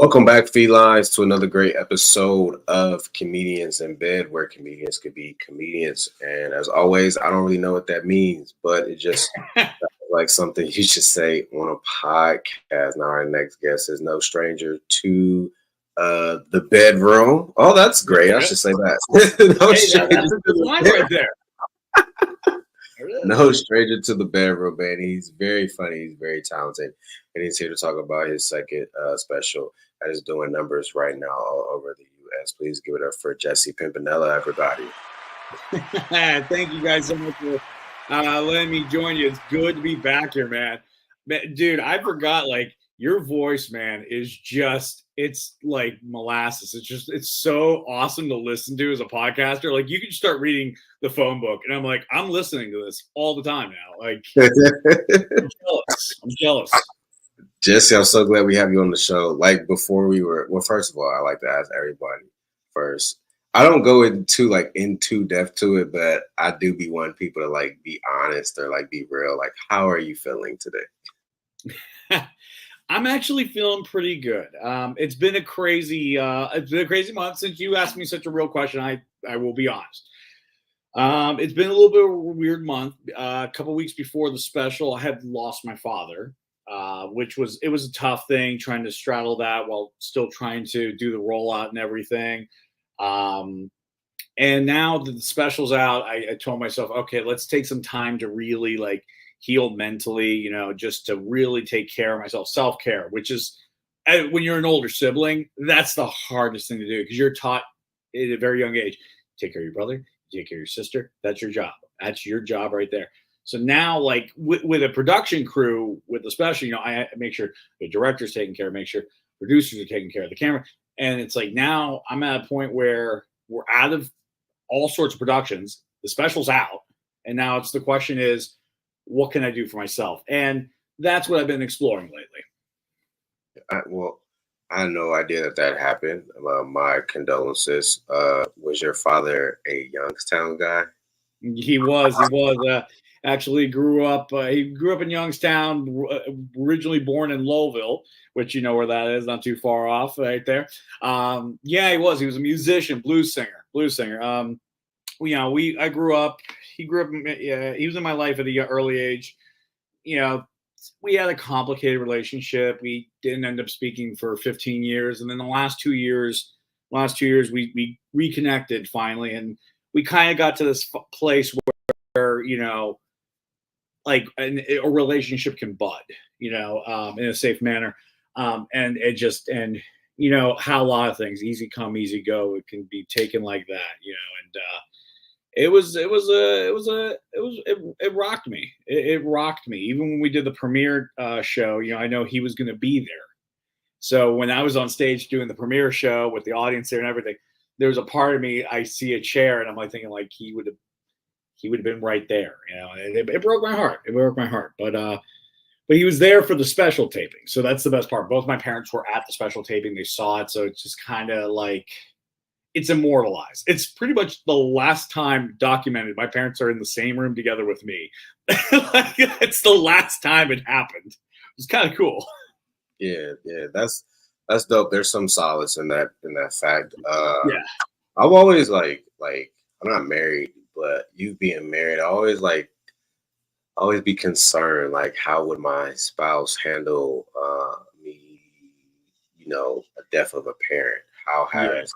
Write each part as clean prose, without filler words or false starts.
Welcome back, felines, to another great episode of Comedians in Bed, where comedians could be comedians. And as always, I don't really know what that means, but it just like something you should say on a podcast. Now, our next guest is no stranger to the bedroom. Oh, that's great. I should say that. No Hey, stranger that's a to good the line bedroom. right there. No stranger to the bedroom, man. He's very funny. He's very talented, and he's here to talk about his second special that is doing numbers right now all over the U.S. Please give it up for Jesse Pimpinella, everybody. Thank you guys so much for letting me join you. It's good to be back here, man. Dude, I forgot, like, your voice, man, is just, it's like molasses. It's so awesome to listen to as a podcaster. Like, you can start reading the phone book, and I'm like, I'm listening to this all the time now. Like, I'm jealous. Jesse, I'm so glad we have you on the show. Like, before we were, well, first of all, I like to ask everybody first. I don't go into depth to it, but I do be wanting people to like be honest or like be real. Like, how are you feeling today? I'm actually feeling pretty good. It's been a crazy month since you asked me such a real question. I will be honest. It's been a little bit of a weird month. A couple weeks before the special, I had lost my father, which was a tough thing trying to straddle that while still trying to do the rollout and everything. And now that the special's out, I told myself, okay, let's take some time to really like heal mentally, just to really take care of myself, self-care, which is when you're an older sibling, that's the hardest thing to do because you're taught at a very young age, take care of your brother, take care of your sister. That's your job. That's your job right there. So now, like with a production crew, with the special, I make sure the director's taking care, make sure producers are taking care of the camera. And it's like now I'm at a point where we're out of all sorts of productions. The special's out. And now the question is, what can I do for myself? And that's what I've been exploring lately. I had no idea that happened. My condolences. Was your father a Youngstown guy? He was. Actually grew up. He grew up in Youngstown. Originally born in Lowville, which you know where that is, not too far off, right there. Yeah, he was. He was a musician, blues singer. I grew up. He grew up. He was in my life at an early age. We had a complicated relationship. We didn't end up speaking for 15 years, and then the last 2 years, we reconnected finally, and we kind of got to this place where like a relationship can bud, in a safe manner, and it just how a lot of things easy come, easy go. It can be taken like that, and it rocked me. It rocked me. Even when we did the premiere show, I know he was going to be there. So when I was on stage doing the premiere show with the audience there and everything, there was a part of me, I see a chair and I'm like thinking like he would have been right there, and it broke my heart. It broke my heart. But he was there for the special taping. So that's the best part. Both my parents were at the special taping. They saw it. So it's just kind of like, it's immortalized. It's pretty much the last time documented. My parents are in the same room together with me. Like, it's the last time it happened. It's kind of cool. Yeah, that's dope. There's some solace in that fact. Yeah. I've always like I'm not married, but you being married, I always be concerned, like how would my spouse handle me, a death of a parent? How has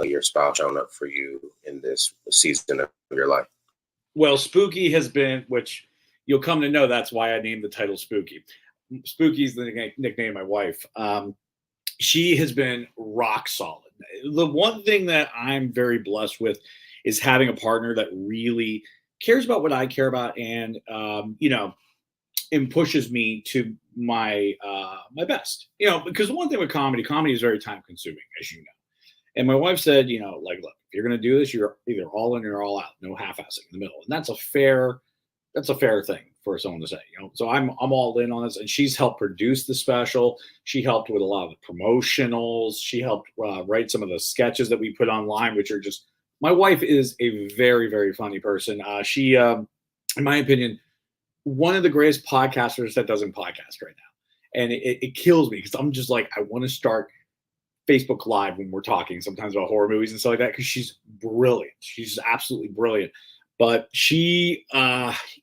your spouse shown up for you in this season of your life? Well, Spooky has been, which you'll come to know, that's why I named the title Spooky. Spooky is the nickname of my wife. She has been rock solid. The one thing that I'm very blessed with is having a partner that really cares about what I care about and, and pushes me to my best. Because the one thing with comedy is very time consuming, as you know. And my wife said, like, look, if you're going to do this, you're either all in or all out, no half-assing in the middle. And that's a fair thing for someone to say, So I'm all in on this. And she's helped produce the special. She helped with a lot of the promotionals. She helped write some of the sketches that we put online, which are just, my wife is a very, very funny person. She, in my opinion, one of the greatest podcasters that doesn't podcast right now. And it kills me because I'm just like, I want to start Facebook Live when we're talking sometimes about horror movies and stuff like that because she's brilliant. She's absolutely brilliant. But she,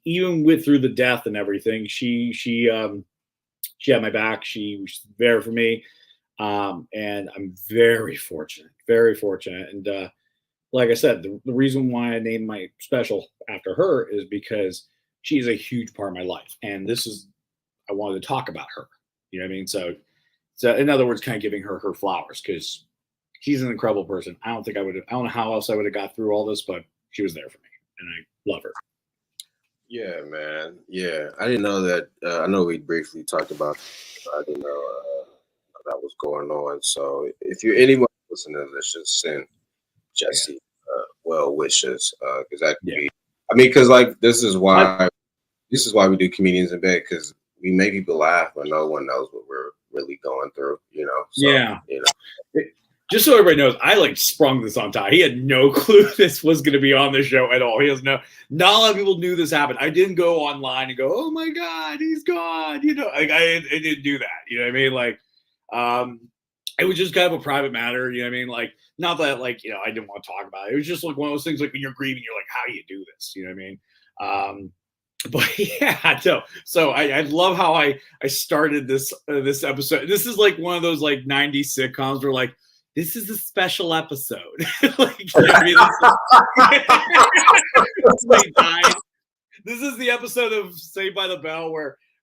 even with through the death and everything, she had my back. She was there for me, and I'm very fortunate. And like I said, the reason why I named my special after her is because she's a huge part of my life, and this is I wanted to talk about her. You know what I mean? So in other words, kind of giving her flowers because she's an incredible person. I don't think I would. I don't know how else I would have got through all this, but she was there for me, and I love her. Yeah, man. Yeah, I didn't know that. I know we briefly talked about. I didn't know that was going on. So if you're anyone listening to this, just send Jesse well wishes because that could Yeah. be. I mean, because like this is why we do comedians in bed because we make people laugh, but no one knows what we're really going through. You know. So, Yeah. You know. Just so everybody knows, I like sprung this on Ty. He had no clue this was going to be on the show at all. He has not a lot of people knew this happened. I didn't go online and go, oh my God, he's gone. You know, like I didn't do that. You know what I mean? Like, it was just kind of a private matter. You know what I mean? Like, not that like, you know, I didn't want to talk about it. It was just like one of those things like when you're grieving, you're like, how do you do this? You know what I mean? But yeah, no. So I love how I started this episode. This is like one of those like 90s sitcoms where like, this is a special episode. Like, you know I mean? This is the episode of Saved by the Bell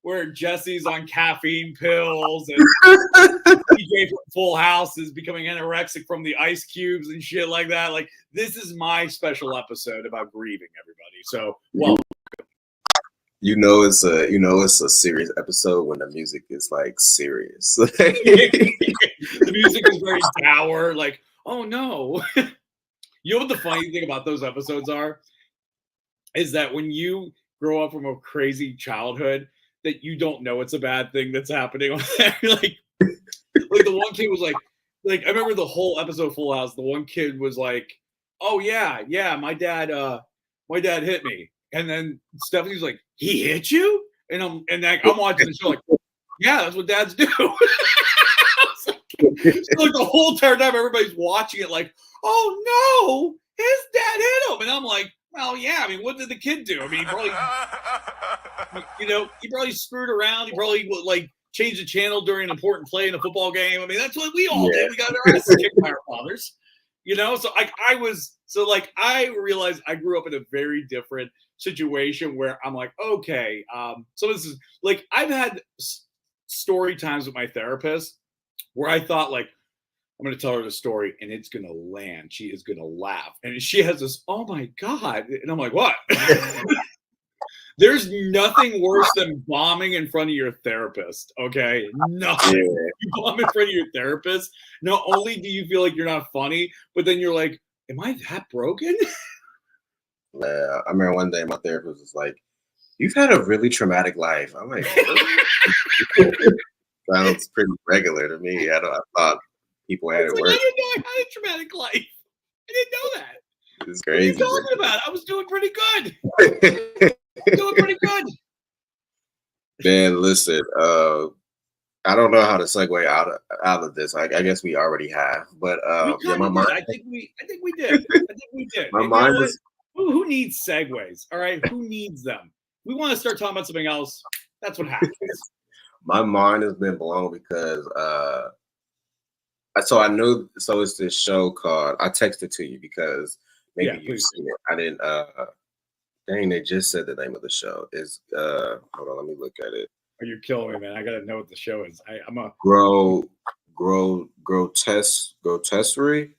where Jesse's on caffeine pills and DJ from Full House is becoming anorexic from the ice cubes and shit like that. Like, this is my special episode about grieving, everybody. So, well. It's a serious episode when the music is like serious. The music is very dour, like, oh no. You know what the funny thing about those episodes are? Is that when you grow up from a crazy childhood, that you don't know it's a bad thing that's happening on there. like the one kid was like I remember the whole episode of Full House, the one kid was like, oh yeah, my dad hit me. And then Stephanie's like, he hit you? And I'm watching the show like, yeah, that's what dads do. So like the whole entire time, everybody's watching it like, oh no, his dad hit him. And I'm like, well, yeah, I mean, what did the kid do? I mean, he probably screwed around. He probably like changed the channel during an important play in a football game. I mean, that's what we all did. We got our asses kicked by our fathers. You know, so I realized I grew up in a very different situation where I'm like, okay, so this is like I've had story times with my therapist where I thought like I'm going to tell her the story and it's going to land. She is going to laugh, and she has this, oh my God, and I'm like, what? There's nothing worse than bombing in front of your therapist, okay? Nothing. You bomb in front of your therapist, not only do you feel like you're not funny, but then you're like, am I that broken? Yeah, I remember one day my therapist was like, you've had a really traumatic life. I'm like, sounds pretty regular to me. I thought people had it worse. I didn't know I had a traumatic life. I didn't know that. It's crazy. What are you talking about? I was doing pretty good. Doing pretty good. Man, listen, I don't know how to segue out of this. I guess we already have, but my mind. I think we did. My mind is. Who needs segues? All right, who needs them? We want to start talking about something else. That's what happens. My mind has been blown because so I know. So it's this show called. I texted to you because maybe you've seen it. I didn't. Dang, they just said the name of the show is. Hold on, let me look at it. Are you killing me, man? I gotta know what the show is. I'm a grotesquerie.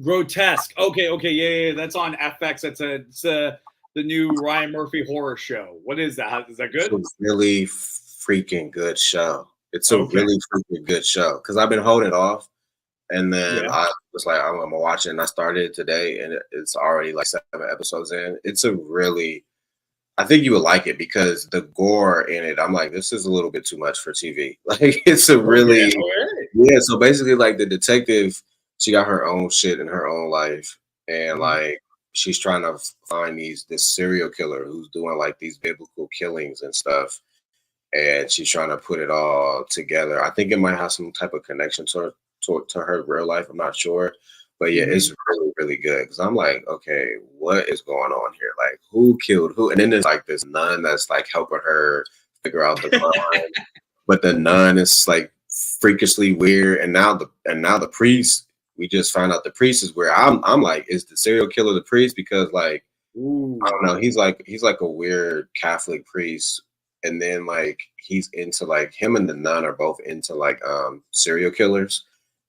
Grotesque. Okay, yeah. That's on FX. It's the new Ryan Murphy horror show. What is that? Is that good? It's a really freaking good show. It's a really freaking good show because I've been holding it off, and then I was like, I'm gonna watch it, and I started it today, and it's already like 7 episodes in. It's a really, I think you would like it because the gore in it, I'm like, this is a little bit too much for TV. Like, it's a really, So basically, like the detective, she got her own shit in her own life, and like she's trying to find this serial killer who's doing like these biblical killings and stuff, and she's trying to put it all together. I think it might have some type of connection to to her real life. I'm not sure, but yeah, it's really really good because I'm like, okay, what is going on here? Like, who killed who? And then there's like this nun that's like helping her figure out the crime, but the nun is like freakishly weird. And now the priest, we just found out the priest is weird. I'm like, is the serial killer the priest? Because like, Ooh. I don't know, he's like a weird Catholic priest, and then like he's into like him and the nun are both into like serial killers,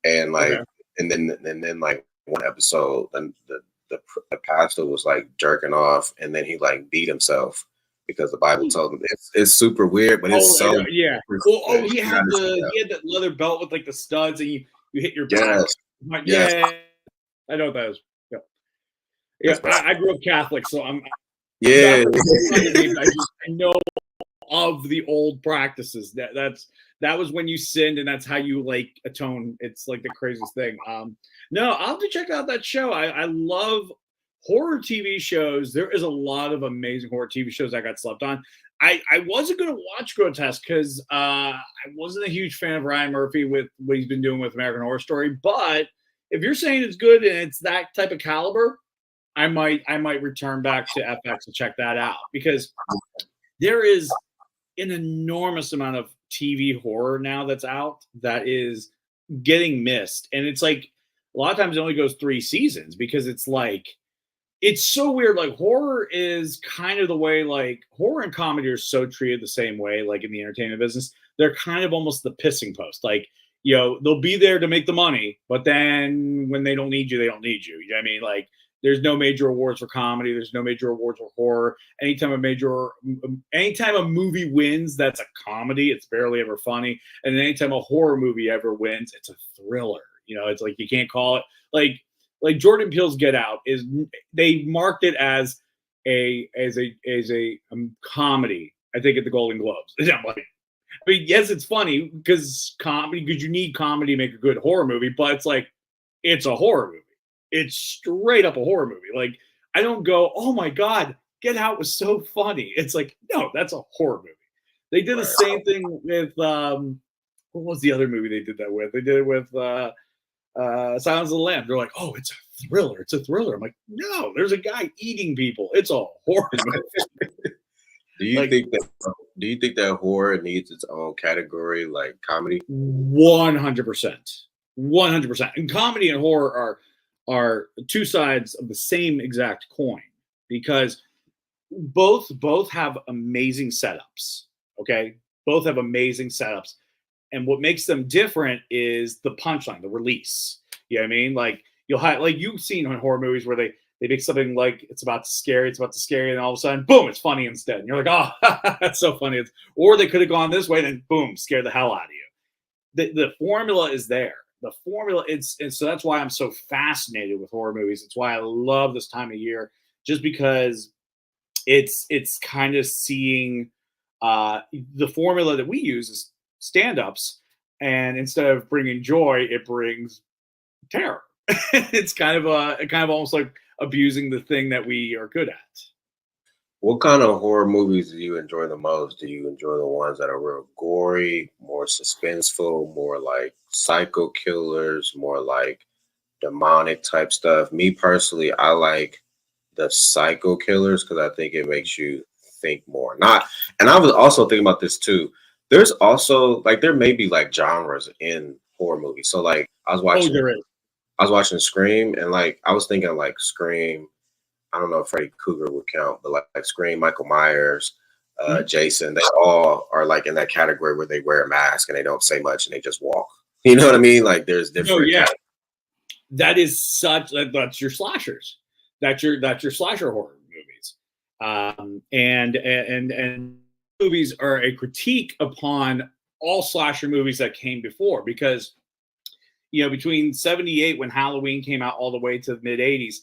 and like Okay. and then like one episode, the pastor was like jerking off, and then he like beat himself because the Bible told him. It's super weird, but it's Oh, I so know, yeah. Oh, he had that leather belt with like the studs, and you hit your back. yes, yes, Yeah, I know what that is. Yeah, yeah. that's bad. I grew up Catholic, so I'm Yeah, not I know of the old practices. That was when you sinned, and that's how you like atone. It's like the craziest thing. No, I'll have to check out that show. I love horror TV shows. There is a lot of amazing horror TV shows I got slept on. I wasn't going to watch Grotesque because I wasn't a huge fan of Ryan Murphy with what he's been doing with American Horror Story. But if you're saying it's good and it's that type of caliber, I might return back to FX and check that out because there is an enormous amount of TV horror now that's out that is getting missed. And it's like a lot of times it only goes 3 seasons because it's like it's so weird. Like horror is kind of the way like horror and comedy are so treated the same way, like in the entertainment business. They're kind of almost the pissing post. Like, you know, they'll be there to make the money, but then when they don't need you, they don't need you. You know what I mean? Like there's no major awards for comedy. There's no major awards for horror. Anytime a movie wins, that's a comedy. It's barely ever funny. And anytime a horror movie ever wins, it's a thriller. You know, it's like you can't call it like Jordan Peele's Get Out is they marked it as a comedy. I think at the Golden Globes. I'm like, I mean, yes, it's funny because you need comedy to make a good horror movie, but it's like it's a horror movie. It's straight up a horror movie. Like I don't go, oh my god, Get Out was so funny. It's like no, that's a horror movie. They did the same thing with what was the other movie they did that with? They did it with Silence of the Lambs. They're like, oh, it's a thriller. It's a thriller. I'm like, no, there's a guy eating people. It's a horror movie. Do you think that horror needs its own category like comedy? 100%. 100%. And comedy and horror are two sides of the same exact coin because both have amazing setups. Okay? Both have amazing setups. And what makes them different is the punchline, the release. You know what I mean? Like you'll have like you've seen in horror movies where they make something like it's about to scare, and all of a sudden, boom, it's funny instead. And you're like, oh, that's so funny. Or they could have gone this way, and then boom, scare the hell out of you. The formula is there. The formula, and so that's why I'm so fascinated with horror movies. It's why I love this time of year, just because it's kind of seeing the formula that we use is stand-ups, and instead of bringing joy, it brings terror. It's kind of almost like abusing the thing that we are good at. What kind of horror movies do you enjoy the most? Do you enjoy the ones that are real gory, more suspenseful, more like psycho killers, more like demonic type stuff? Me personally, I like the psycho killers because I think it makes you think more. And I was also thinking about this too. There's also like there may be like genres in horror movies. So like I was watching Scream, and like I was thinking like Scream. I don't know if Freddy Krueger would count, but like Scream, Michael Myers, Jason, they all are like in that category where they wear a mask and they don't say much and they just walk. You know what I mean? Like there's different. Oh yeah, that is that's your slashers. That's your slasher horror movies, and movies are a critique upon all slasher movies that came before because between 78 when Halloween came out all the way to the mid 80s.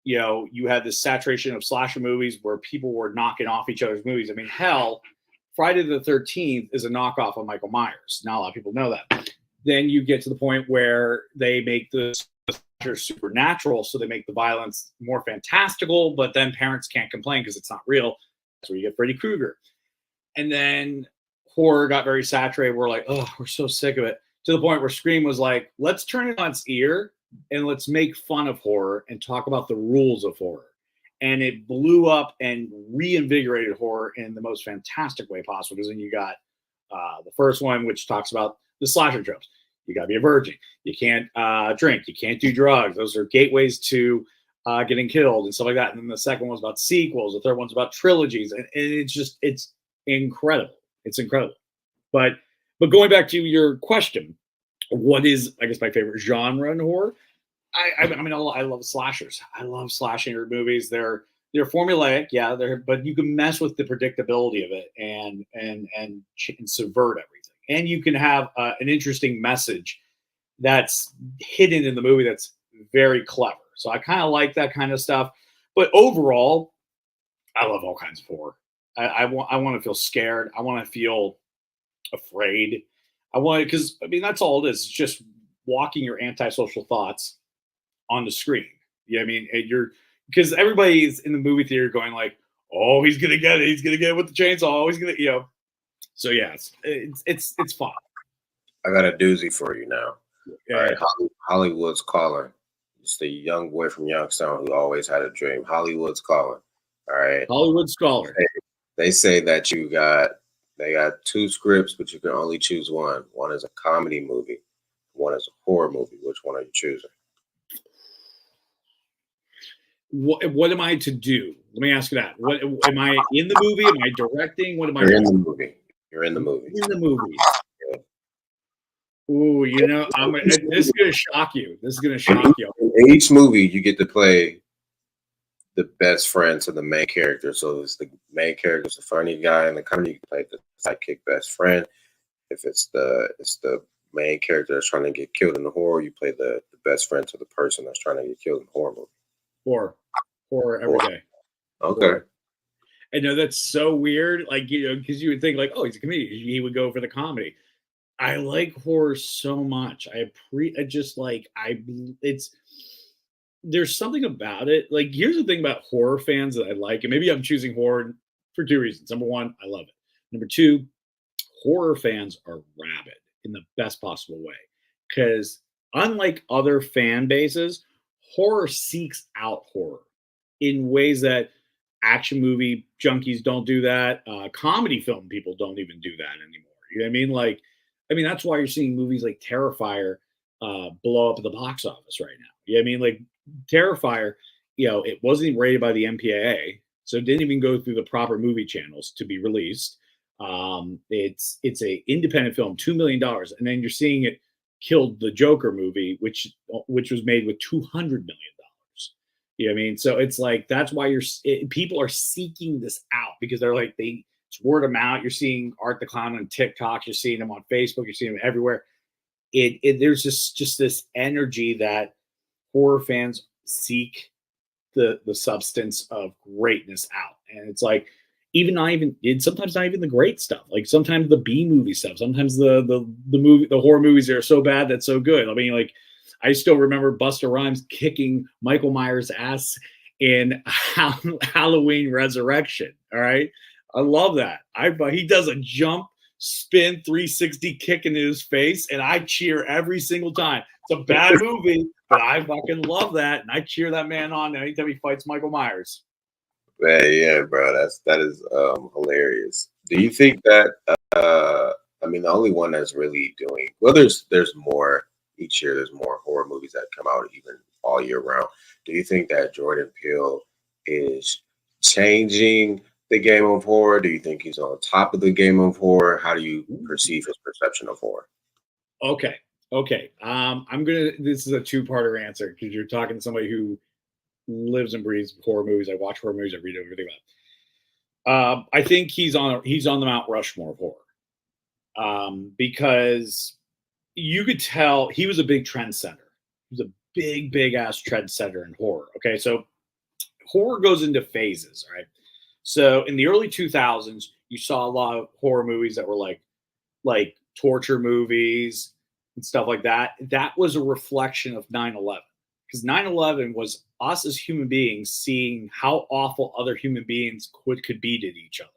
You had this saturation of slasher movies where people were knocking off each other's movies. I mean, hell, Friday the 13th is a knockoff of Michael Myers. Not a lot of people know that. Then you get to the point where they make the slasher supernatural, so they make the violence more fantastical, but then parents can't complain because it's not real. That's where you get Freddy Krueger. And then horror got very saturated. We're like, oh, we're so sick of it. to the point where Scream was like, let's turn it on its ear and let's make fun of horror and talk about the rules of horror. And it blew up and reinvigorated horror in the most fantastic way possible. Because then you got the first one, which talks about the slasher tropes. You got to be a virgin. You can't drink. You can't do drugs. Those are gateways to getting killed and stuff like that. And then the second one's about sequels. The third one's about trilogies. And it's incredible. It's incredible. But going back to your question, what is, I guess, my favorite genre in horror? I mean, I love slashers. I love slasher movies. They're formulaic, yeah. But you can mess with the predictability of it and subvert everything. And you can have an interesting message that's hidden in the movie that's very clever. So I kind of like that kind of stuff. But overall, I love all kinds of horror. I want to feel scared. I want to feel afraid. Because I mean, that's all it is. It's just walking your antisocial thoughts on the screen. Yeah, I mean, because everybody's in the movie theater going like, "Oh, he's gonna get it. He's gonna get it with the chainsaw. He's gonna, you know." So yeah, it's fun. I got a doozy for you now. Yeah, All right, Hollywood's Calling. It's the young boy from Youngstown who always had a dream. Hollywood's Calling. All right. Hollywood Scholar. They say that they got 2 scripts, but you can only choose one. One is a comedy movie. One is a horror movie. Which one are you choosing? What am I to do? Let me ask you that. What am I in the movie? Am I directing? What am I? You're in the movie. You're in the movie. In the movie. Yeah. Ooh, you know, this is gonna shock you. This is gonna shock you. In each movie, you get to play the best friend to the main character. So it's the main character, it's the funny guy, and the comedy you can play the sidekick best friend. If it's the main character that's trying to get killed in the horror, you play the best friend to the person that's trying to get killed in the horror movie. Horror every day. Okay. Horror. I know that's so weird. Like, you know, because you would think like, oh, he's a comedian. He would go for the comedy. I like horror so much. There's something about it. Like, here's the thing about horror fans that I like, and maybe I'm choosing horror for 2 reasons. Number one, I love it. Number two, horror fans are rabid in the best possible way. Because unlike other fan bases, horror seeks out horror in ways that action movie junkies don't do that. Comedy film people don't even do that anymore. You know what I mean? Like, that's why you're seeing movies like Terrifier blow up at the box office right now. You know what I mean? Like, Terrifier, you know, it wasn't even rated by the MPAA, so it didn't even go through the proper movie channels to be released. It's a independent film, $2 million, and then you're seeing it killed the Joker movie, which was made with $200 million. You know what I mean? So it's like, that's why people are seeking this out, because they're like, it's word of mouth. You're seeing Art the Clown on TikTok. You're seeing them on Facebook. You're seeing them everywhere. There's just this energy that horror fans seek the substance of greatness out. And it's like, sometimes not even the great stuff. Like, sometimes the B movie stuff. Sometimes the horror movies are so bad that's so good. I mean, like, I still remember Busta Rhymes kicking Michael Myers' ass in Halloween Resurrection. All right, I love that. He does a jump, spin, 360 kick into his face, and I cheer every single time. It's a bad movie, but I fucking love that, and I cheer that man on anytime he fights Michael Myers. Yeah, bro, that is hilarious. Do you think that? The only one that's really doing well. There's more each year. There's more horror movies that come out even all year round. Do you think that Jordan Peele is changing the game of horror? Do you think he's on top of the game of horror? How do you perceive his perception of horror? Okay. This is a 2-parter answer, because you're talking to somebody who lives and breathes horror movies. I watch horror movies. I read everything about it. I think he's on the Mount Rushmore of horror, because you could tell he was a big trendsetter. He was a big ass trendsetter in horror. Okay, so horror goes into phases, right? So in the early 2000s, you saw a lot of horror movies that were like torture movies and stuff like that. That was a reflection of 9/11, because 9/11 was us as human beings seeing how awful other human beings could be to each other.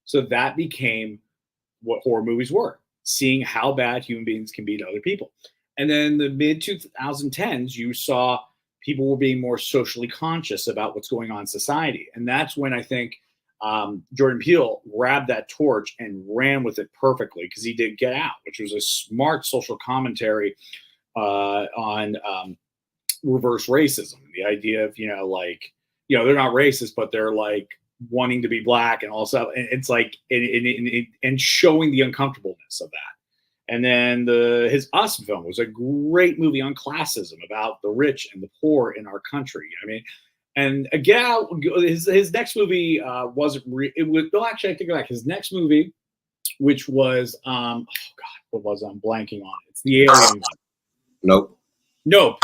So that became what horror movies were. seeing how bad human beings can be to other people. And then the mid 2010s, you saw people were being more socially conscious about what's going on in society. And that's when I think Jordan Peele grabbed that torch and ran with it perfectly, because he did Get Out, which was a smart social commentary on reverse racism. The idea of, they're not racist, but they're like wanting to be black and all stuff. And it's like, and showing the uncomfortableness of that. And then his Us film was a great movie on classism, about the rich and the poor in our country. I mean, and Get Out, his next movie actually, I take it back. His next movie, which was, oh God, what was I'm blanking on? It's the Alien one. Nope.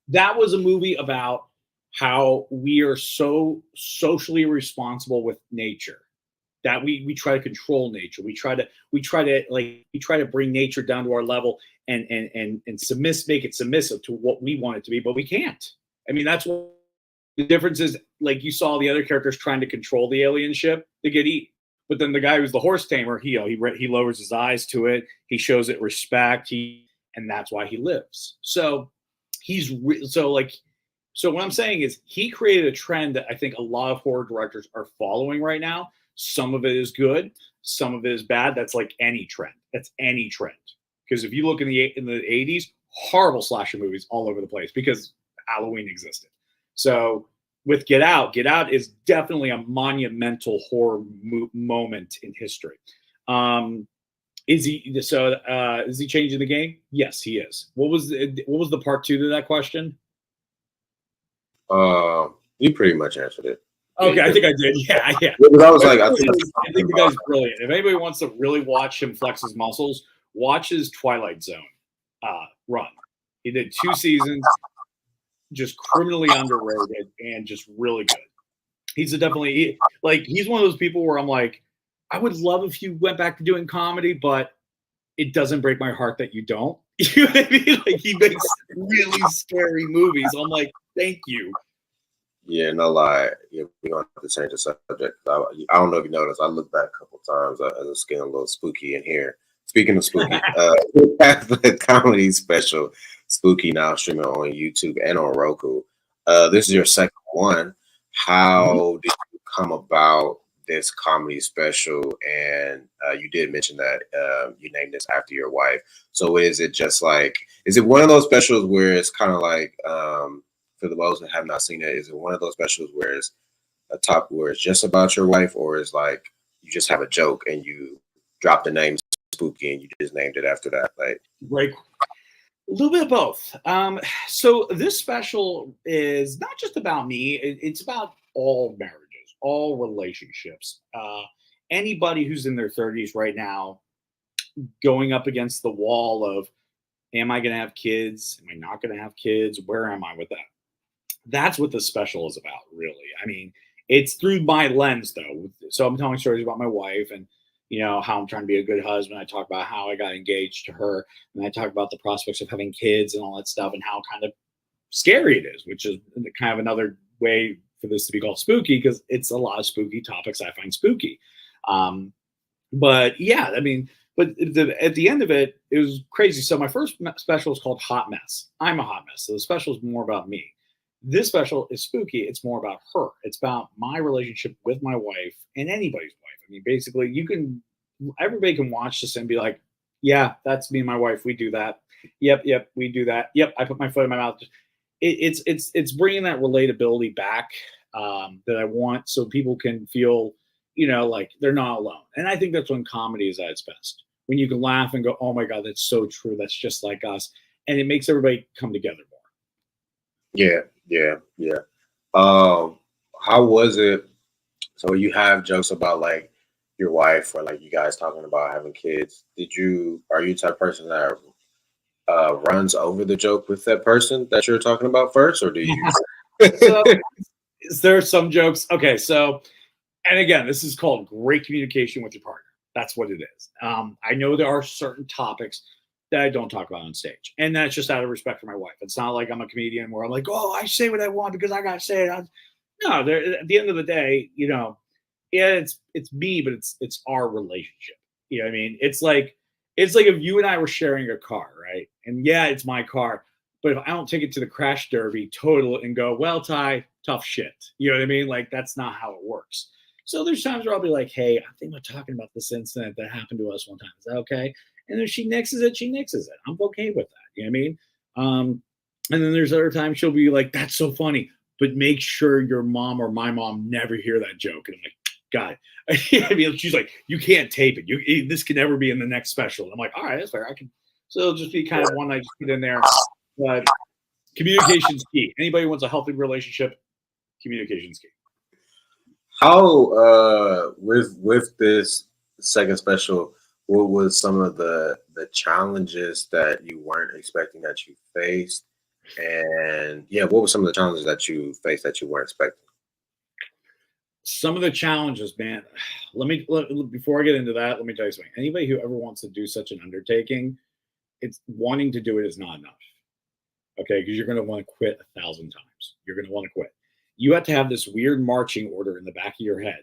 That was a movie about how we are so socially responsible with nature, that we try to control nature. We try to bring nature down to our level and make it submissive to what we want it to be, but we can't. I mean, that's what the difference is. Like, you saw the other characters trying to control the alien ship to get eaten, but then the guy who's the horse tamer, he lowers his eyes to it. He shows it respect. And that's why he lives. So so what I'm saying is, he created a trend that I think a lot of horror directors are following right now. Some of it is good, some of it is bad. That's like any trend. That's any trend. Because if you look in the 80s, horrible slasher movies all over the place because Halloween existed. So with Get Out is definitely a monumental horror moment in history. Is he changing the game? Yes, he is. What was the part 2 to that question? You pretty much answered it. Okay, I think I did. Yeah. I think the guy's brilliant. If anybody wants to really watch him flex his muscles, watch his Twilight Zone run. He did 2 seasons, just criminally underrated and just really good. He's he's one of those people where I'm like, I would love if you went back to doing comedy, but it doesn't break my heart that you don't. You know what I mean? Like, he makes really scary movies. I'm like, thank you. Yeah, no lie. Yeah, we're going to have to change the subject. I don't know if you noticed, I looked back a couple times as it's getting a little spooky in here. Speaking of spooky, we have the comedy special, Spooky, now streaming on YouTube and on Roku. This is your second one. How did you come about this comedy special? And you did mention that you named this after your wife. So is it one of those specials where it's kind of like, for the those that have not seen it, is it one of those specials where it's where it's just about your wife, or is like you just have a joke and you drop the name Spooky and you just named it after that? Like, right. A little bit of both. So this special is not just about me. It's about all marriages, all relationships. Anybody who's in their 30s right now, going up against the wall of, am I going to have kids? Am I not going to have kids? Where am I with that? That's what the special is about, really. I mean, it's through my lens, though. So I'm telling stories about my wife and, how I'm trying to be a good husband. I talk about how I got engaged to her, and I talk about the prospects of having kids and all that stuff, and how kind of scary it is, which is kind of another way for this to be called spooky, because it's a lot of spooky topics I find spooky. But yeah, I mean, but at the end of it, it was crazy. So my first special is called Hot Mess. I'm a hot mess. So the special is more about me. This special is spooky. It's more about her. It's about my relationship with my wife and anybody's wife. I mean, basically, everybody can watch this and be like, yeah, that's me and my wife. We do that. Yep, we do that. Yep, I put my foot in my mouth. It's bringing that relatability back that I want, so people can feel, like they're not alone. And I think that's when comedy is at its best. When you can laugh and go, oh my God, that's so true. That's just like us. And it makes everybody come together more. Yeah. How was it? So you have jokes about like your wife, or like you guys talking about having kids. Are you the type of person that runs over the joke with that person that you're talking about first, or do you? So, there are some jokes. Okay, so, and again, this is called great communication with your partner. That's what it is. I know there are certain topics that I don't talk about on stage, and that's just out of respect for my wife. It's not like I'm a comedian where I'm like, oh, I say what I want because I gotta say it. No, at the end of the day, yeah, it's me, but it's our relationship. You know what I mean? It's like It's like if you and I were sharing a car, right? And yeah, it's my car, but if I don't take it to the crash derby, total it, and go, well, Ty, tough shit. You know what I mean? Like that's not how it works. So there's times where I'll be like, hey, I think we're talking about this incident that happened to us one time. Is that okay? And if she nixes it, she nixes it. I'm okay with that. You know what I mean? And then there's other times she'll be like, that's so funny, but make sure your mom or my mom never hear that joke. And I'm like, got it. I mean, she's like, you can't tape it. This can never be in the next special. And I'm like, all right, that's fair. I can. So it'll just be kind of one I just put in there. But communication's key. Anybody who wants a healthy relationship, communication's key. How with this second special, what was some of the challenges that you weren't expecting that you faced? And yeah, what were some of the challenges that you faced that you weren't expecting? Some of the challenges, man. Before I get into that, let me tell you something. Anybody who ever wants to do such an undertaking, it's wanting to do it is not enough. Okay, because you're going to want to quit 1,000 times. You're going to want to quit. You have to have this weird marching order in the back of your head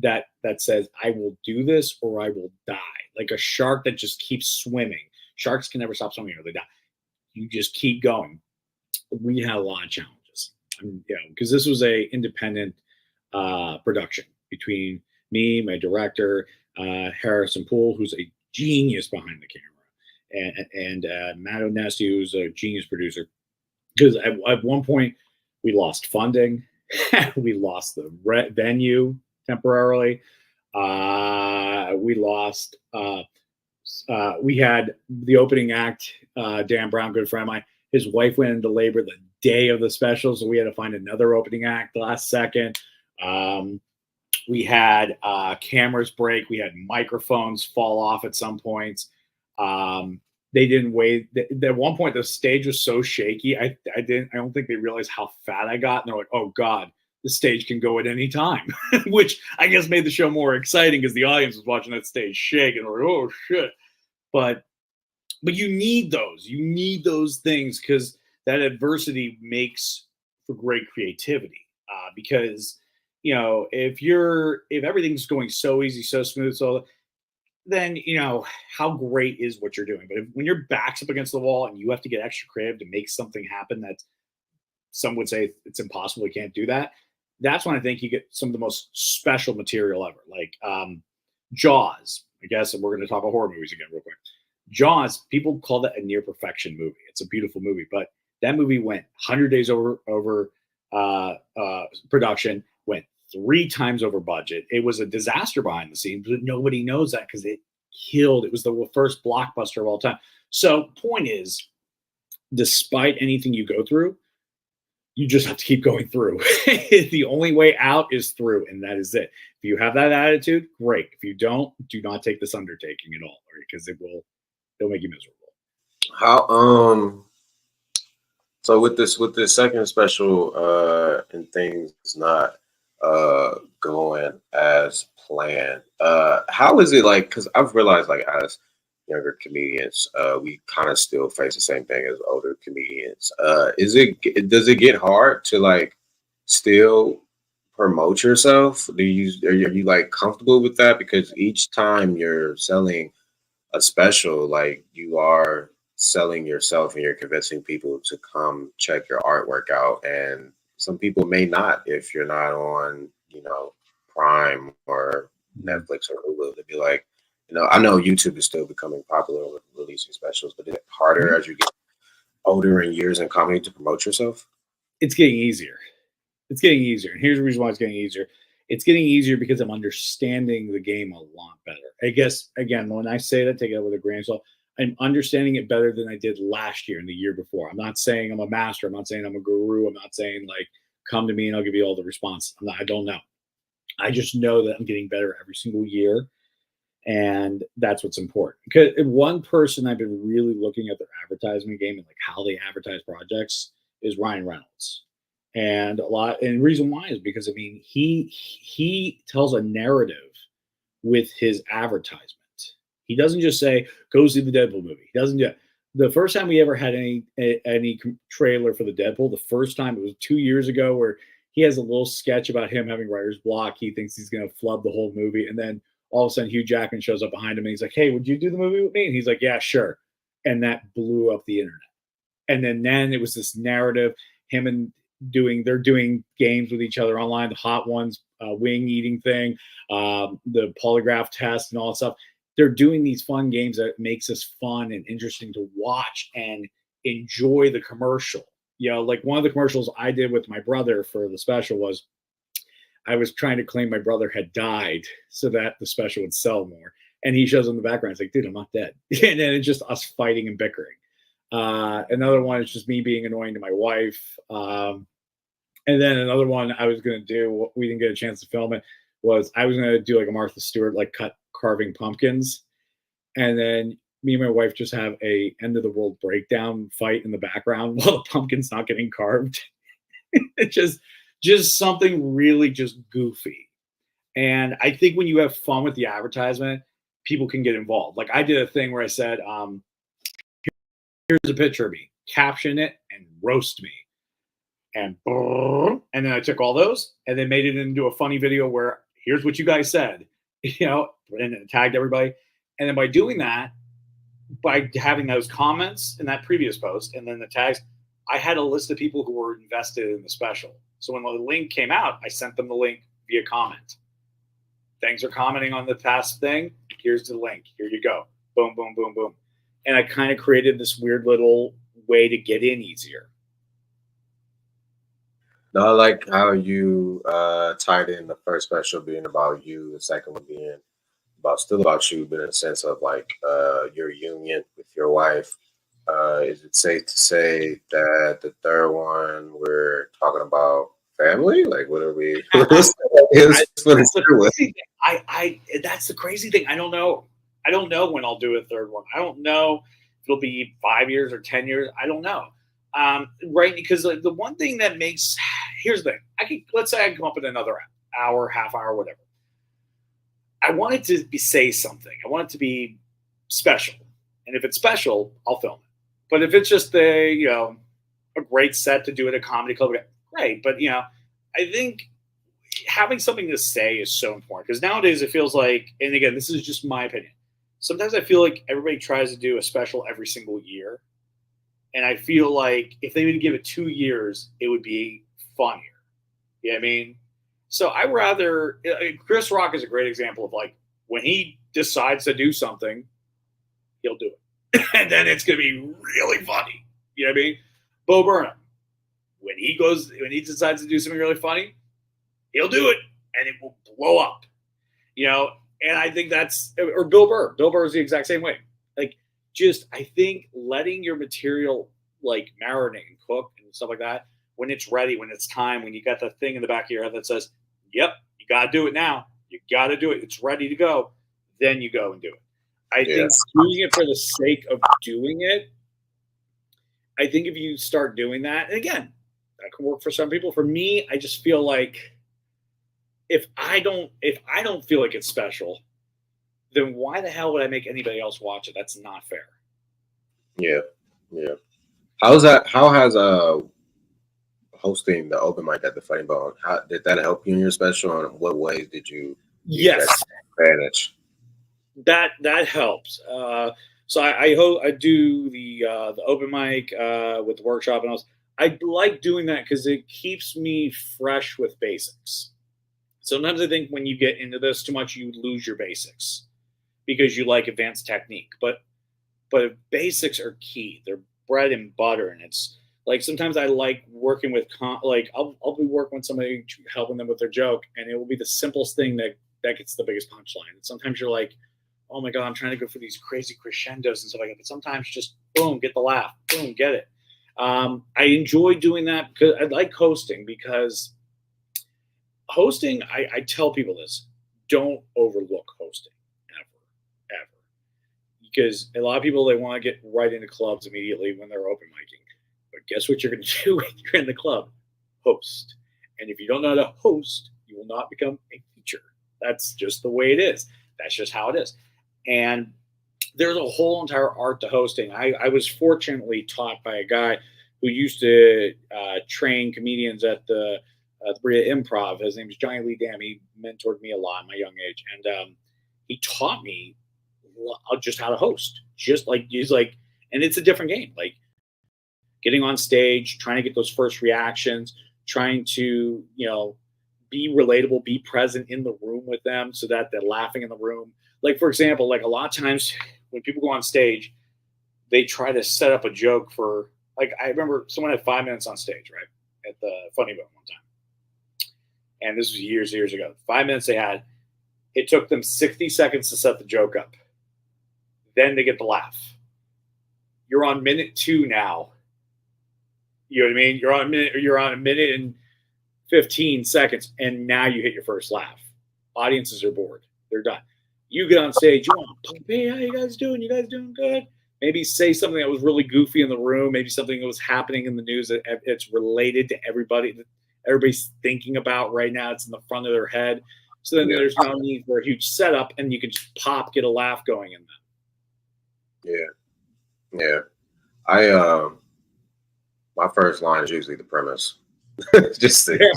that says, I will do this or I will die. Like a shark that just keeps swimming. Sharks can never stop swimming or they die. You just keep going. We had a lot of challenges. Because this was a independent production between me, my director, Harrison Poole, who's a genius behind the camera, and Matt Onesti, who's a genius producer. Because at one point, we lost funding. We lost the venue temporarily. We lost. We had the opening act, Dan Brown, good friend of mine. His wife went into labor the day of the special, so we had to find another opening act last second. We had cameras break. We had microphones fall off at some points. They didn't weigh. At one point, the stage was so shaky. I don't think they realized how fat I got. And they're like, "Oh God, the stage can go at any time," which I guess made the show more exciting because the audience was watching that stage shake and we're like, "Oh shit!" But you need those. You need those things because that adversity makes for great creativity. Because if everything's going so easy, so smooth, so then how great is what you're doing. But when your back's up against the wall and you have to get extra creative to make something happen that some would say it's impossible, you can't do that. That's when I think you get some of the most special material ever. Like Jaws. I guess we're going to talk about horror movies again real quick. Jaws, people call that a near perfection movie. It's a beautiful movie, but that movie went 100 days over production, went 3 times over budget. It was a disaster behind the scenes, but nobody knows that because it killed. It was the first blockbuster of all time. So point is, despite anything you go through, you just have to keep going through. The only way out is through, and that is it. If you have that attitude, great. If you don't, do not take this undertaking at all, because it'll make you miserable. How so with this second special and things not going as planned, how is it like? Because I've realized, like, as younger comedians, we kind of still face the same thing as older comedians. Does it get hard to like still promote yourself? Are you like comfortable with that? Because each time you're selling a special, like, you are selling yourself and you're convincing people to come check your artwork out. And some people may not, if you're not on, Prime or Netflix or Hulu, to be like, I know YouTube is still becoming popular with releasing specials, but is it harder as you get older in years in comedy to promote yourself? It's getting easier. It's getting easier. And here's the reason why it's getting easier. It's getting easier because I'm understanding the game a lot better. I guess, again, when I say that, take it with a grain of salt. I'm understanding it better than I did last year and the year before. I'm not saying I'm a master. I'm not saying I'm a guru. I'm not saying, like, come to me and I'll give you all the response. I don't know. I just know that I'm getting better every single year. And that's what's important. Because one person I've been really looking at their advertisement game and like how they advertise projects is Ryan Reynolds. And the reason why is because, I mean, he tells a narrative with his advertisement. He doesn't just say, go see the Deadpool movie. He doesn't do it. The first time we ever had any trailer for the Deadpool, the first time, it was 2 years ago, where he has a little sketch about him having writer's block. He thinks he's going to flub the whole movie. And then All of a sudden, Hugh Jackman shows up behind him, and he's like, "Hey, would you do the movie with me?" And he's like, "Yeah, sure." And that blew up the internet. And then it was this narrative, him and they're doing games with each other online, the Hot Ones wing eating thing, the polygraph test, and all that stuff. They're doing these fun games that makes us fun and interesting to watch and enjoy the commercial. You know, like one of the commercials I did with my brother for the special was I was trying to claim my brother had died so that the special would sell more. And he shows in the background, it's like, dude, I'm not dead. And then it's just us fighting and bickering. Another one is just me being annoying to my wife. And then another one I was going to do, we didn't get a chance to film it, was I was going to do like a Martha Stewart, like carving pumpkins. And then me and my wife just have a end of the world breakdown fight in the background while the pumpkin's not getting carved. It's just something really just goofy. And I think when you have fun with the advertisement, people can get involved. Like I did a thing where I said, here's a picture of me, caption it and roast me. And then I took all those and then made it into a funny video where here's what you guys said, you know, and it tagged everybody. And then by doing that, by having those comments in that previous post and then the tags, I had a list of people who were invested in the special. So when the link came out, I sent them the link via comment. Thanks for commenting on the past thing. Here's the link. Here you go. Boom, boom, boom, boom. And I kind of created this weird little way to get in easier. No, I like how you tied in the first special being about you, the second one being still about you, but in a sense of like your union with your wife. Is it safe to say that the third one we're talking about family? Like, what are we? That's the crazy thing. I don't know. I don't know when I'll do a third one. I don't know if it'll be 5 years or 10 years. I don't know. Right? Because the one thing that makes here's the thing. Let's say I come up with another hour, half hour, whatever. I want it to say something. I want it to be special. And if it's special, I'll film it. But if it's just a great set to do at a comedy club, great. But I think having something to say is so important because nowadays it feels like, and again, this is just my opinion. Sometimes I feel like everybody tries to do a special every single year. And I feel like if they would give it 2 years, it would be funnier. You know what I mean? So I rather, Chris Rock is a great example of like, when he decides to do something, he'll do it. And then it's going to be really funny. You know what I mean? Bo Burnham, when he decides to do something really funny, he'll do it and it will blow up. And I think or Bill Burr. Bill Burr is the exact same way. Like, I think letting your material like marinate and cook and stuff like that, when it's ready, when it's time, when you got the thing in the back of your head that says, yep, you got to do it now. You got to do it. It's ready to go. Then you go and do it. I think doing it for the sake of doing it, I think if you start doing that, and again, that can work for some people. For me, I just feel like if I don't feel like it's special, then why the hell would I make anybody else watch it? That's not fair. Yeah. How has hosting the open mic at the Funny Bone, how did that help you in your special? And what ways did you use that advantage? That helps. So I do the open mic with the workshop and else. I like doing that because it keeps me fresh with basics. Sometimes I think when you get into this too much, you lose your basics because you like advanced technique. But basics are key. They're bread and butter, and it's like sometimes I like working with I'll be working with somebody, helping them with their joke, and it will be the simplest thing that gets the biggest punchline. And sometimes you're like, oh my God, I'm trying to go for these crazy crescendos and stuff like that. But sometimes just boom, get the laugh, boom, get it. I enjoy doing that because I like hosting because hosting, I tell people this, don't overlook hosting ever. Because a lot of people, they want to get right into clubs immediately when they're open micing. But guess what you're going to do when you're in the club? Host. And if you don't know how to host, you will not become a feature. That's just the way it is. That's just how it is. And there's a whole entire art to hosting. I was fortunately taught by a guy who used to train comedians at the Bria Improv. His name is Johnny Lee Dam. He mentored me a lot at my young age. And he taught me just how to host. Just like he's like, and it's a different game. Like getting on stage, trying to get those first reactions, trying to be relatable, be present in the room with them so that they're laughing in the room. Like for example, like a lot of times when people go on stage, they try to set up a joke for like I remember someone had 5 minutes on stage, right, at the Funny Bone one time, and this was years ago. 5 minutes they had. It took them 60 seconds to set the joke up. Then they get the laugh. You're on minute 2 now. You know what I mean? You're on a minute and 15 seconds, and now you hit your first laugh. Audiences are bored. They're done. You get on stage, you want to, hey, how you guys doing? You guys doing good? Maybe say something that was really goofy in the room, maybe something that was happening in the news that it's related to everybody, that everybody's thinking about right now. It's in the front of their head. So then there's no need for a huge setup, and you can just get a laugh going in that. Yeah. I my first line is usually the premise. Just to get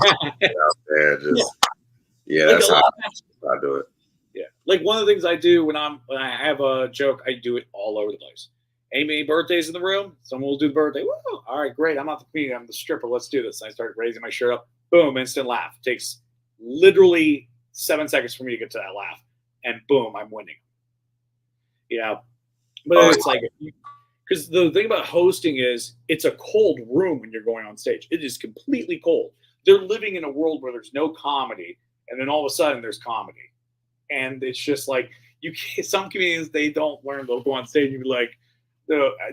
out there, that's how I do it. Yeah, like one of the things I do when I have a joke, I do it all over the place. Any birthdays in the room? Someone will do the birthday. Woo! All right, great. I'm not the comedian. I'm the stripper. Let's do this. And I start raising my shirt up. Boom! Instant laugh. It takes literally 7 seconds for me to get to that laugh, and boom, I'm winning. But it's like because the thing about hosting is it's a cold room when you're going on stage. It is completely cold. They're living in a world where there's no comedy, and then all of a sudden there's comedy, and it's just like some comedians they don't learn. They'll go on stage and be like,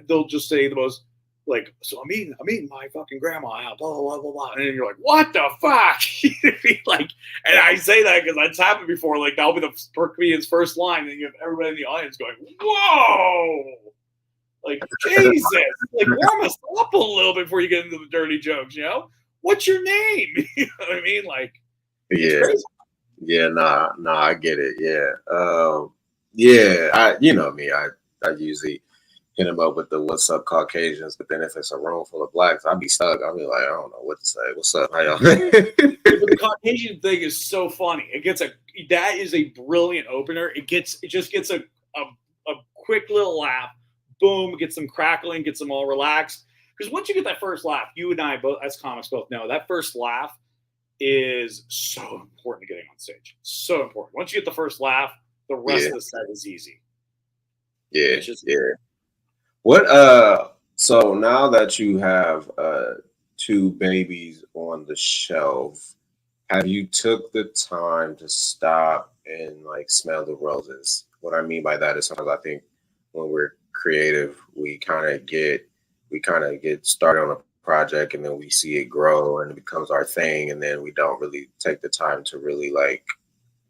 they'll just say the most like, so I'm eating my fucking grandma out, blah blah blah blah, and then you're like, what the fuck? Like, and I say that because that's happened before. Like that'll be the comedian's first line, and you have everybody in the audience going, whoa. Like, Jesus, like warm us up a little bit before you get into the dirty jokes, What's your name? You know what I mean? Like, nah, I get it. You know me, I usually hit them up with the what's up Caucasians, but then if it's a room full of blacks, I'll be stuck. I'll be like, I don't know what to say. What's up? How y'all? But the Caucasian thing is so funny. That is a brilliant opener. It just gets a quick little laugh. Boom, gets them crackling, gets them all relaxed. Because once you get that first laugh, you and I both, as comics, both know that first laugh is so important to getting on stage. So important. Once you get the first laugh, the rest of the set is easy. Yeah. What so now that you have 2 babies on the shelf, have you took the time to stop and like smell the roses? What I mean by that is sometimes I think when we're creative, we kind of get started on a project and then we see it grow and it becomes our thing, and then we don't really take the time to really like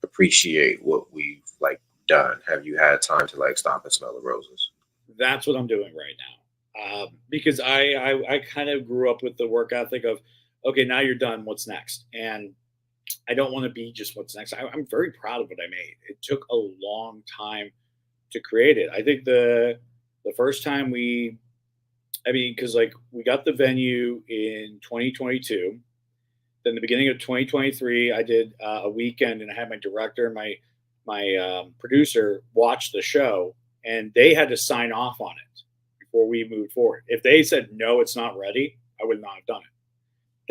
appreciate what we've like done. Have you had time to like stop and smell the roses? That's what I'm doing right now, because I kind of grew up with the work ethic of, okay, now you're done. What's next? And I don't want to be just what's next. I'm very proud of what I made. It took a long time to create it. I think the first time because like we got the venue in 2022, then the beginning of 2023, I did a weekend, and I had my director and my producer watch the show, and they had to sign off on it before we moved forward. If they said no, it's not ready, I would not have done it.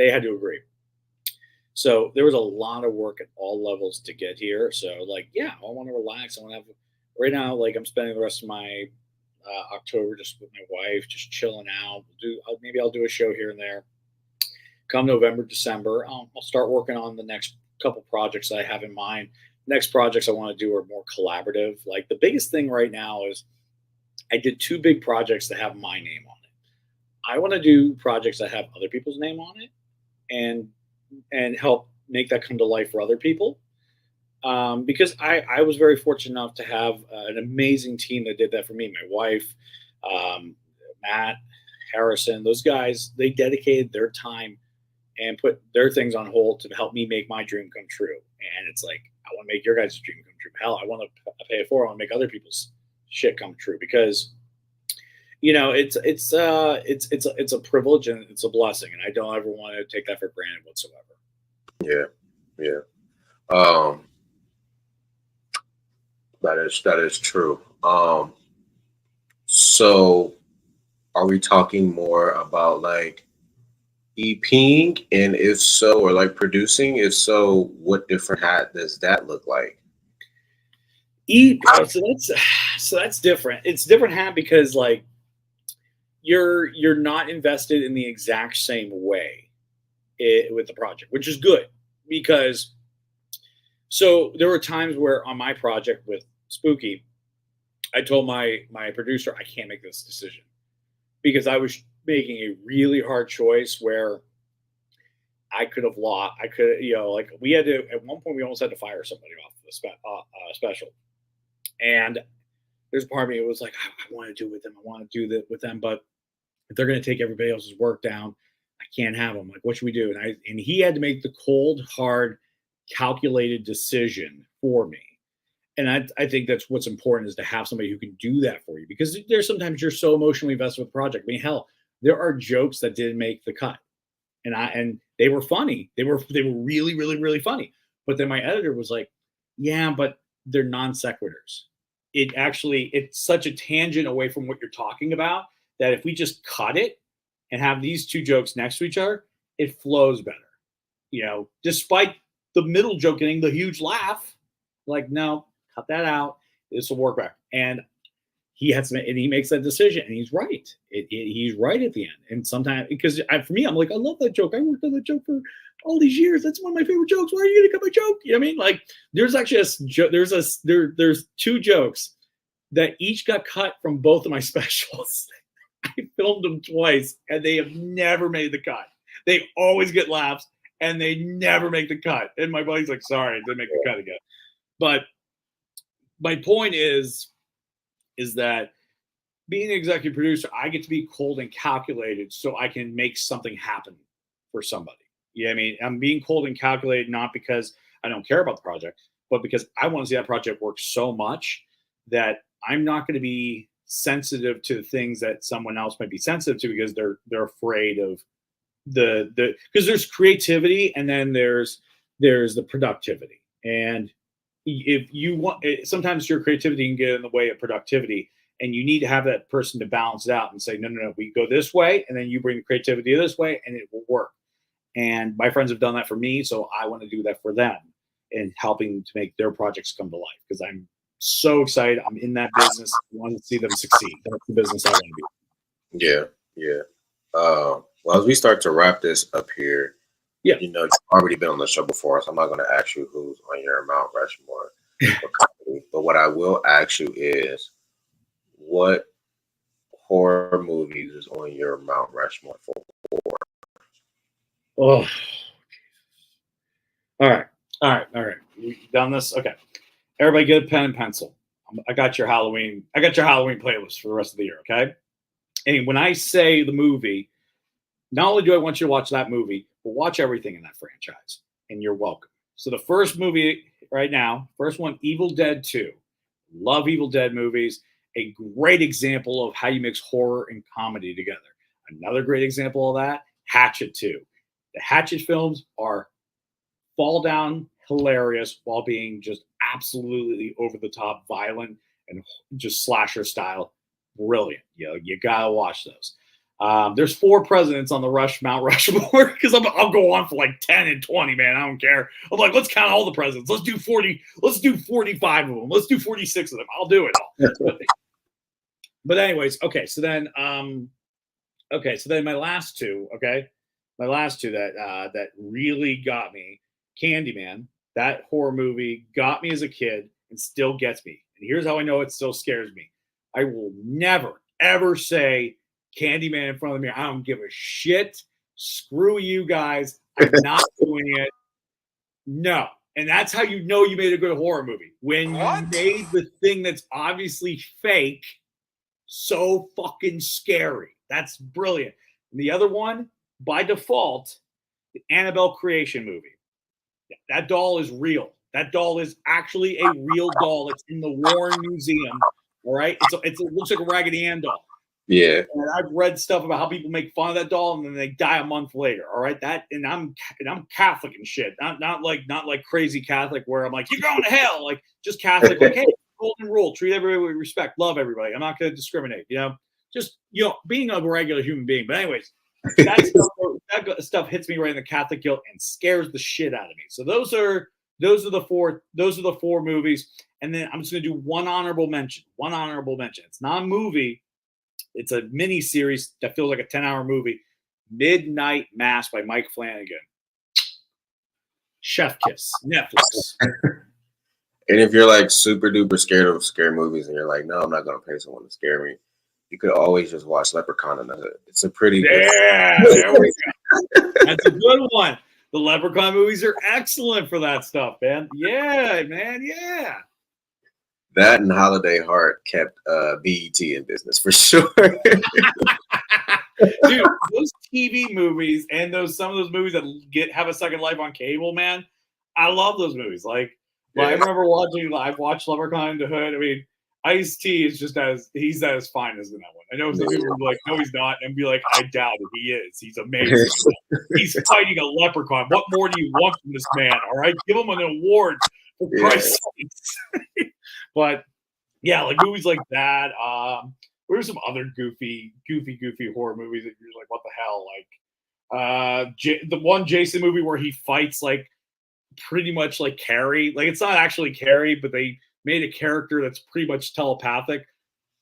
They had to agree. So there was a lot of work at all levels to get here. So like, yeah, I want to relax. I want to have right now. Like I'm spending the rest of my October just with my wife, just chilling out. Maybe I'll do a show here and there. Come November, December, I'll start working on the next couple projects that I have in mind. Next projects I want to do are more collaborative. Like the biggest thing right now is I did 2 big projects that have my name on it. I want to do projects that have other people's name on it and help make that come to life for other people. Because I was very fortunate enough to have an amazing team that did that for me. My wife, Matt, Harrison, those guys, they dedicated their time and put their things on hold to help me make my dream come true. And it's like, I want to make your guys' dream come true. Hell, I want to pay it forward. I want to make other people's shit come true because, it's a privilege and it's a blessing. And I don't ever want to take that for granted whatsoever. Yeah. That is true. So are we talking more about like EPing, and if so, or like producing? If so, what different hat does that look like? So that's different. It's different hat because like you're not invested in the exact same way with the project, which is good because so there were times where on my project with Spooky, I told my producer I can't make this decision because I was making a really hard choice where I could have lost. I could, like we had to at one point we almost had to fire somebody off the special, and there's a part of me that was like I want to do it with them. I want to do that with them, but if they're going to take everybody else's work down, I can't have them. Like, what should we do? And he had to make the cold, hard, calculated decision for me. And I think that's what's important is to have somebody who can do that for you because there's sometimes you're so emotionally invested with the project. I mean, hell, there are jokes that didn't make the cut, and they were funny. They were really really really funny. But then my editor was like, "Yeah, but they're non sequiturs. It's such a tangent away from what you're talking about that if we just cut it and have these two jokes next to each other, it flows better. Despite the middle joke getting the huge laugh, like no, cut that out. This will work better." And he has to, and he makes that decision, and he's right. He's right at the end. And sometimes, because for me, I'm like, I love that joke. I worked on that joke for all these years. That's one of my favorite jokes. Why are you gonna cut my joke? You know what I mean? Like, there's actually there's two jokes that each got cut from both of my specials. I filmed them twice, and they have never made the cut. They always get laughs, and they never make the cut. And my buddy's like, "Sorry, didn't make the cut again." But my point is that being an executive producer, I get to be cold and calculated so I can make something happen for somebody. Yeah, I mean, I'm being cold and calculated not because I don't care about the project, but because I want to see that project work so much that I'm not going to be sensitive to things that someone else might be sensitive to because they're afraid of the because there's creativity and then there's the productivity. And if you want, sometimes your creativity can get in the way of productivity, and you need to have that person to balance it out and say, no, no, no, we go this way, and then you bring the creativity this way, and it will work. And my friends have done that for me, so I want to do that for them and helping to make their projects come to life because I'm so excited. I'm in that business. I want to see them succeed. That's the business I want to be. Yeah, yeah. Well, as we start to wrap this up here, yeah, you've already been on the show before, so I'm not going to ask you who's on your Mount Rushmore. But what I will ask you is, what horror movies is on your Mount Rushmore for horror? Oh, all right. We've done this. Okay, everybody, get a pen and pencil. I got your Halloween playlist for the rest of the year. Okay, and when I say the movie, not only do I want you to watch that movie, but watch everything in that franchise, and you're welcome. So the first movie right now, first one, Evil Dead 2. Love Evil Dead movies. A great example of how you mix horror and comedy together. Another great example of that, Hatchet 2. The Hatchet films are fall down hilarious while being just absolutely over the top violent and just slasher style. Brilliant. You gotta watch those. There's 4 presidents on the Mount Rushmore because I'll go on for like 10 and 20, man. I don't care. I'm like, let's count all the presidents. Let's do 40. Let's do 45 of them. Let's do 46 of them. I'll do it all. But anyways, okay. So then my last two, that really got me. Candyman, that horror movie got me as a kid and still gets me. And here's how I know it still scares me. I will never, ever say Candyman in front of the mirror. I don't give a shit. Screw you guys. I'm not doing it. No. And that's how you know you made a good horror movie. When you made the thing that's obviously fake so fucking scary. That's brilliant. And the other one, by default, the Annabelle creation movie. That doll is real. That doll is actually a real doll. It's in the Warren Museum. All right. It looks like a Raggedy Ann doll. Yeah. And I've read stuff about how people make fun of that doll and then they die a month later. All right. I'm Catholic and shit. Not like crazy Catholic where I'm like, you're going to hell. Like just Catholic. Like, hey, golden rule: treat everybody with respect, love everybody. I'm not going to discriminate. Just being a regular human being. But anyways, that stuff hits me right in the Catholic guilt and scares the shit out of me. So those are the four movies. And then I'm just going to do one honorable mention. It's not a movie. It's a mini series that feels like a 10-hour movie. Midnight Mass by Mike Flanagan. Chef kiss. Netflix. And if you're like super duper scared of scary movies and you're like, no, I'm not going to pay someone to scare me, you could always just watch Leprechaun in the Hood. It's a pretty there we go. That's a good one. The Leprechaun movies are excellent for that stuff, man. Yeah, man. Yeah. That and Holiday Heart kept BET in business for sure. Dude, those TV movies and some of those movies that have a second life on cable, man, I love those movies. Like I remember I've watched Leprechaun in the Hood. I mean, Ice-T is he's as fine as in that one. I know some people will be like, no, he's not, and be like, I doubt it. He is. He's amazing. He's fighting a leprechaun. What more do you want from this man? All right, give him an award for Christ's sake. But yeah, like movies like that. What are some other goofy horror movies that you're like, what the hell? Like the one Jason movie where he fights like pretty much like Carrie. Like it's not actually Carrie, but they made a character that's pretty much telepathic.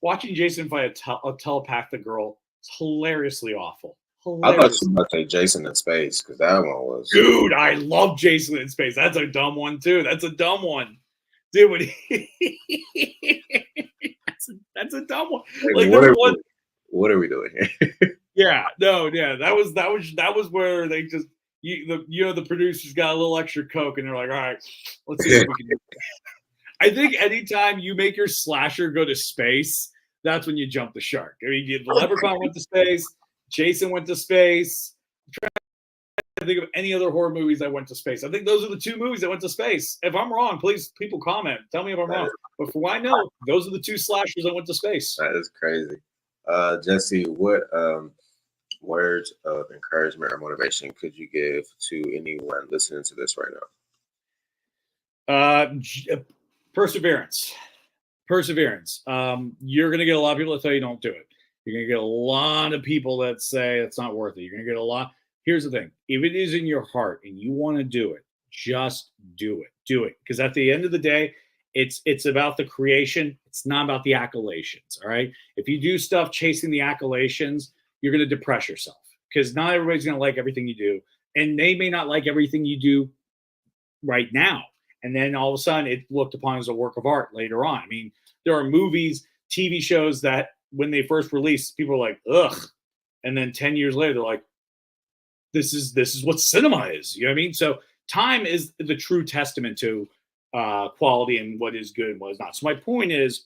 Watching Jason fight a telepathic girl is hilariously awful. I thought you were about to say Jason in Space, because that one was. Dude, I love Jason in Space. That's a dumb one too. That's a dumb one. Dude, that's a dumb one. Like what are we doing here? That was where they just the producers got a little extra coke and they're like, all right, let's see what we can do. I think anytime you make your slasher go to space, that's when you jump the shark. I mean, the Leprechaun went to space, Jason went to space. I'm trying to think of any other horror movies that went to space. I think those are the two movies that went to space. If I'm wrong, please, people comment. Tell me if I'm wrong. But for what I know, those are the two slashers that went to space. That is crazy. Jesse, what words of encouragement or motivation could you give to anyone listening to this right now? Perseverance. You're going to get a lot of people that tell you don't do it. You're going to get a lot of people that say it's not worth it. You're going to get a lot. Here's the thing. If it is in your heart and you want to do it, just do it. Do it. Because at the end of the day, it's about the creation. It's not about the accolades. All right. If you do stuff chasing the accolades, you're going to depress yourself, because not everybody's going to like everything you do. And they may not like everything you do right now. And then all of a sudden it's looked upon as a work of art later on. I mean, there are movies, TV shows that when they first released, people were like, ugh. And then 10 years later, they're like, this is what cinema is. You know what I mean? So time is the true testament to quality and what is good and what is not. So my point is,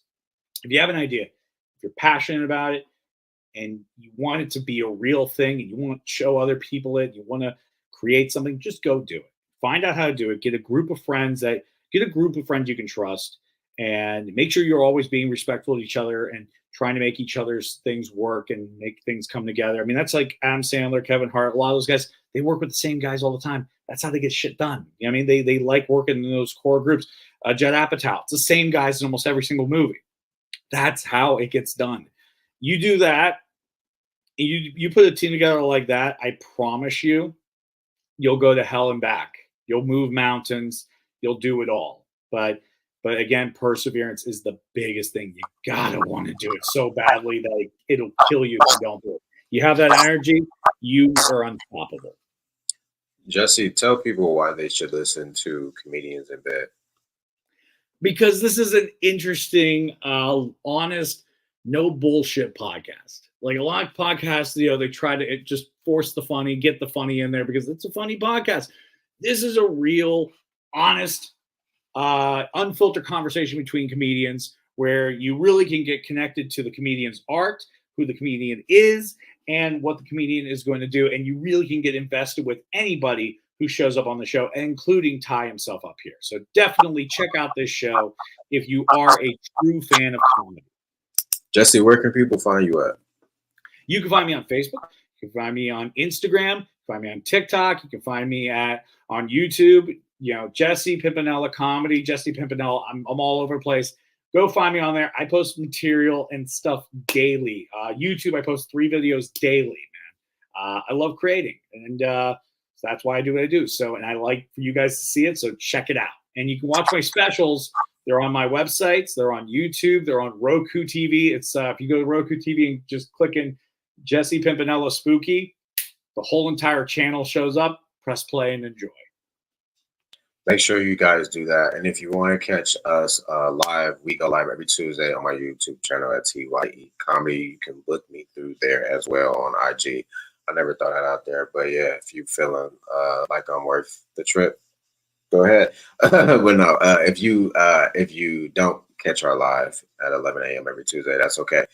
if you have an idea, if you're passionate about it and you want it to be a real thing and you want to show other people it, you want to create something, just go do it. Find out how to do it. Get a group of friends you can trust, and make sure you're always being respectful of each other and trying to make each other's things work and make things come together. I mean, that's like Adam Sandler, Kevin Hart, a lot of those guys, they work with the same guys all the time. That's how they get shit done. You know what I mean? They like working in those core groups. Judd Apatow, it's the same guys in almost every single movie. That's how it gets done. You do that, you put a team together like that, I promise you'll go to hell and back. You'll move mountains. You'll do it all. But again, perseverance is the biggest thing. You gotta want to do it so badly that it'll kill you if you don't do it. You have that energy, you are unstoppable. Jesse, tell people why they should listen to Comedians in Bed. Because this is an interesting, honest, no bullshit podcast. Like a lot of podcasts, they try to just force the funny, get the funny in there because it's a funny podcast. This is a real, honest, unfiltered conversation between comedians where you really can get connected to the comedian's art, who the comedian is, and what the comedian is going to do. And you really can get invested with anybody who shows up on the show, including Ty himself up here. So definitely check out this show if you are a true fan of comedy. Jesse, where can people find you at? You can find me on Facebook. You can find me on Instagram. You can find me on TikTok. You can find me on YouTube. Jesse Pimpinella Comedy, Jesse Pimpinella. I'm all over the place. Go find me on there. I post material and stuff daily. YouTube, I post 3 videos daily, man. I love creating, and so that's why I do what I do. So, and I like for you guys to see it, so check it out. And you can watch my specials. They're on my websites. They're on YouTube. They're on Roku TV. It's if you go to Roku TV and just click in Jesse Pimpinella Spooky, the whole entire channel shows up. Press play and enjoy. Make sure you guys do that. And if you want to catch us live, we go live every Tuesday on my YouTube channel at TYE Comedy. You can book me through there as well on IG. I never thought that out there, but yeah, if you're feeling like I'm worth the trip, go ahead. But no, if you don't catch our live at 11 a.m. every Tuesday, that's okay.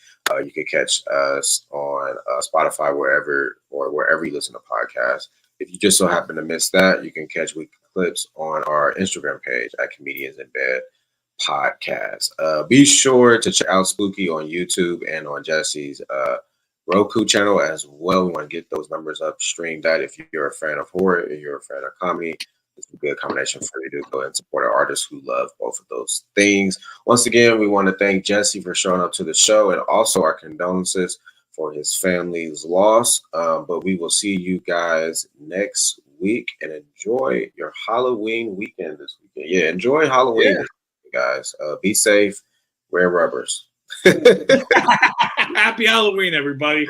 You can catch us on Spotify, wherever you listen to podcasts. If you just so happen to miss that, you can catch weekly clips on our Instagram page at Comedians in Bed Podcast. Be sure to check out Spooky on YouTube and on Jesse's Roku channel as well. We want to get those numbers up, stream that. If you're a fan of horror, if you're a fan of comedy, it's a good combination for you to go and support our artists who love both of those things. Once again, we want to thank Jesse for showing up to the show, and also our condolences for his family's loss. But we will see you guys next week, and enjoy your Halloween weekend this weekend. Yeah, enjoy Halloween, guys. Be safe, wear rubbers. Happy Halloween, everybody.